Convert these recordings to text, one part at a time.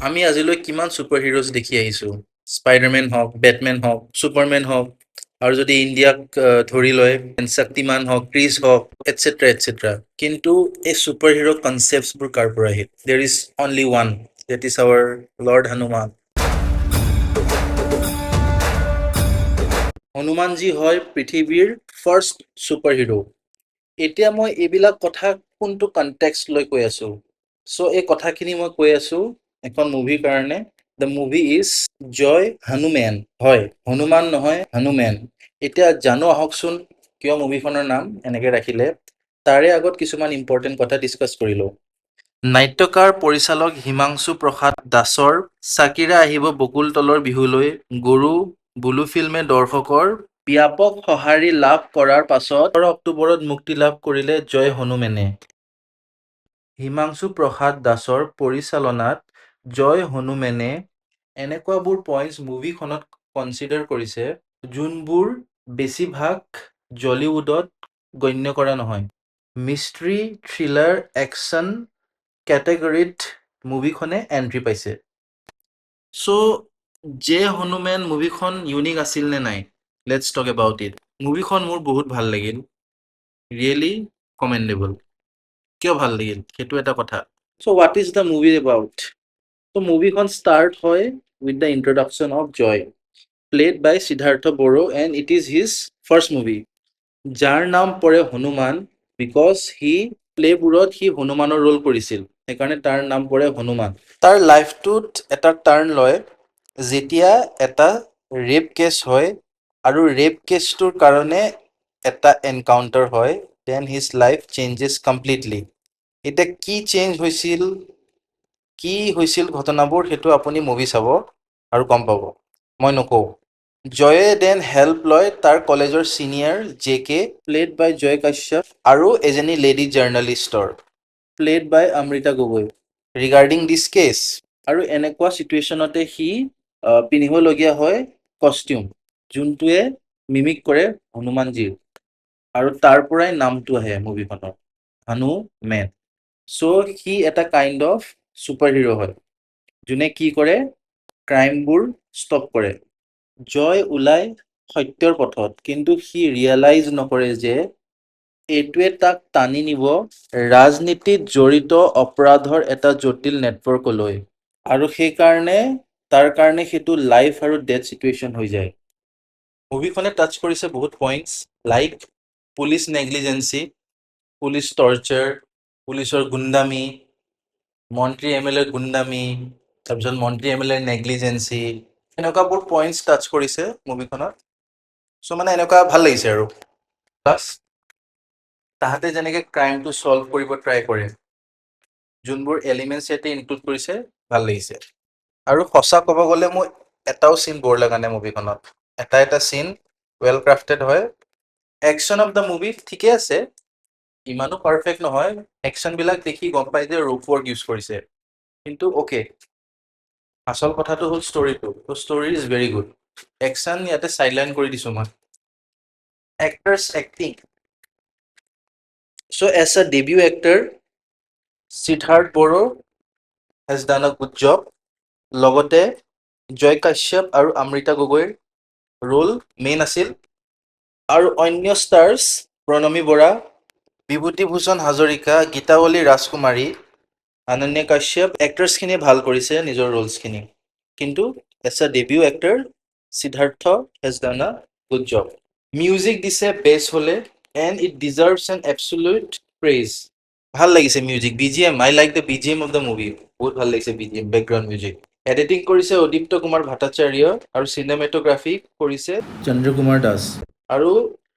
আমি আজিলৈ কিমান ছুপাৰ হিৰোজ দেখি আহিছোঁ। স্পাইডাৰমেন হওক, বেটমেন হওক, ছুপাৰমেন হওক, আৰু যদি ইণ্ডিয়াক ধৰি লয় শক্তিমান হওক, ক্ৰিছ হওক, এটচেট্ৰা এটচেট্ৰা। কিন্তু এই ছুপাৰ হিৰ' কনচেপ্টছবোৰ কাৰ পৰা আহিল? There is only one, that is our lord Hanuman. Hanumanji হয় পৃথিৱীৰ ফাৰ্ষ্ট ছুপাৰ হিৰ'। এতিয়া মই এইবিলাক কথা কোনটো কনটেক্সট লৈ কৈ আছো? চ' এই কথাখিনি মই কৈ আছো এখন মুভিৰ কাৰণে। দ্য মুভি ইজ জয় হানুমেন। হয়, হনুমান নহয়, হানুমেন। এতিয়া জানো আহকচোন কিয় মুভিখনৰ নাম এনেকে ৰাখিলে। তাৰে আগত কিছুমান ইম্পৰ্টেণ্ট কথা ডিছকাছ কৰি লওঁ। নাট্যকাৰ পৰিচালক হিমাংশু প্ৰসাদ দাসৰ চাকিৰা আহিব বকুল তলৰ বিহুলৈ গৰু বুলু ফিল্মে দৰ্শকৰ ব্যাপক সঁহাৰি লাভ কৰাৰ পাছত ১৮ অক্টোবৰত মুক্তি লাভ কৰিলে জয় হনুমেনে। হিমাংশু প্ৰসাদ দাসৰ পৰিচালনাত জয় হনুমেনে এনেকুৱাবোৰ পইণ্টছ মুভিখনত কনচিডাৰ কৰিছে যোনবোৰ বেছিভাগ জলিউডত গণ্য কৰা নহয়। মিষ্ট্ৰী, থ্ৰিলাৰ, একশ্যন কেটেগৰীত মুভিখনে এণ্ট্ৰি পাইছে। চ' জে হনুমেন মুভিখন ইউনিক আছিল নে নাই? Let's talk about it. মুভিখন মোৰ বহুত ভাল লাগিল, ৰিয়েলি কমেণ্ডেবল। কিয় ভাল লাগিল সেইটো এটা কথা। So' what is the movie about? So' মুভিখন ষ্টাৰ্ট হয় with the introduction of Joy, played by Siddharth Boro, and it is his first movie. যাৰ নাম পৰে হনুমান বিকজ সি প্লেবোৰত সি হনুমানৰ ৰোল কৰিছিল, সেইকাৰণে তাৰ নাম পৰে হনুমান। তাৰ লাইফটোত এটা টাৰ্ণ লয় যেতিয়া এটা ৰেপ কেছ হয় আৰু ৰেপ কেছটোৰ কাৰণে এটা এনকাউণ্টাৰ হয়, then his life changes completely. এতিয়া কি হৈছিল ঘটনাবোৰ সেইটো আপুনি মুভি চাব আৰু গম পাব, মই নকওঁ। জয়ে দেন হেল্প লয় তাৰ কলেজৰ senior J K, played by Joy Kashyap, আৰু এজনী লেডি জাৰ্ণালিষ্টৰ, played by Amrita Gogoi, regarding this case. আৰু এনেকুৱা চিটুৱেশ্যনতে সি পিন্ধিবলগীয়া হয় কষ্টিউম, যোনটোৱে মিমিক কৰে হনুমানজীৰ, আৰু তাৰ পৰাই নামটো আহে মুভিখনৰ, হানুমেন। চ' সি এটা কাইণ্ড অফ ছুপাৰ হিৰ' হয় যোনে কি কৰে, ক্ৰাইমবোৰ ষ্টপ কৰে। জয় ওলাই সত্যৰ পথত, কিন্তু সি ৰিয়েলাইজ নকৰে যে এইটোৱে তাক টানি নিব ৰাজনীতিত জড়িত অপৰাধৰ এটা জটিল নেটৱৰ্কলৈ, আৰু সেইকাৰণে তাৰ কাৰণে সেইটো লাইফ আৰু ডেথ চিটুৱেশ্যন হৈ যায়। মুভিখনে টাচ কৰিছে বহুত points like police negligence, police torture, পুলিচৰ গুণ্ডামি, মন্ত্ৰী এম এল এৰ গুণ্ডামি, তাৰপিছত মন্ত্ৰী এম এল এৰ নেগলিজেঞ্চি, এনেকুৱাবোৰ পইণ্টছ টাচ কৰিছে মুভিখনত। চ' মানে এনেকুৱা ভাল লাগিছে আৰু প্লাছ তাহাঁতে যেনেকৈ ক্ৰাইমটো ছল্ভ কৰিব ট্ৰাই কৰে, যোনবোৰ এলিমেণ্টছ ইয়াতে ইনক্লুড কৰিছে, ভাল লাগিছে। আৰু সঁচা ক'ব গ'লে মোৰ এটাও চিন ব'ৰ লগা নাই মুভিখনত। এটা চিন ৱেল ক্ৰাফটেড হয়। একশ্যন অফ দ্য মুভি ঠিকে আছে, ইমানো পাৰফেক্ট নহয়। একশ্যনবিলাক দেখি গম পাই যে ৰোপ ৱৰ্ক ইউজ কৰিছে, কিন্তু অ'কে। আচল কথাটো হ'ল ষ্টৰিটো, story is very good. Action ইয়াতে চাইডলাইন কৰি দিছোঁ মই। Actors acting, so' as a debut actor Siddharth Boro has done a good job. লগতে জয় কাশ্যপ আৰু অমৃতা গগৈৰ ৰোল মেইন আছিল, আৰু অন্য ষ্টাৰ্ছ প্ৰণমী বৰা, বিভূতিভূষণ হাজৰিকা, গীতাৱলী ৰাজকুমাৰী, অনন্যা কাশ্যপ, এক্টৰ্ছখিনিয়ে ভাল কৰিছে নিজৰ ৰোলছখিনি, কিন্তু as a debut actor Siddharth has done a good job. Music দিছে বেষ্ট হ'লে, and it deserves an absolute praise. ভাল লাগিছে music, BGM, I like the BGM of the movie. বহুত ভাল লাগিছে BGM, বেকগ্ৰাউণ্ড মিউজিক। এডিটিং কৰিছে উদিপ্ত কুমাৰ ভট্টাচাৰ্য, আৰু চিনেমেটোগ্ৰাফি কৰিছে চন্দ্ৰকুমাৰ দাস, আৰু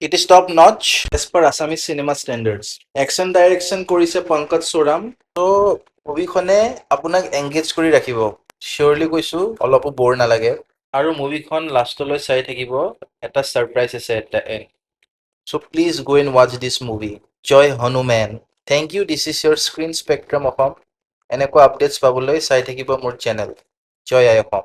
it is top notch as per Assamese cinema standards. Action direction কৰিছে পংকজ চোৰাম। ত' মুভিখনে আপোনাক এংগেজ কৰি ৰাখিব, চিয়ৰলি কৈছোঁ, অলপো ব'ৰ নালাগে। আৰু মুভিখন লাষ্টলৈ চাই থাকিব, এটা ছাৰপ্ৰাইজ আছে at the end. So' please go and watch this movie, Jai Hanuman. Thank you, this is your screen spectrum Assam. এনেকুৱা আপডেটছ পাবলৈ চাই থাকিব মোৰ চেনেল, জয় আই অসম।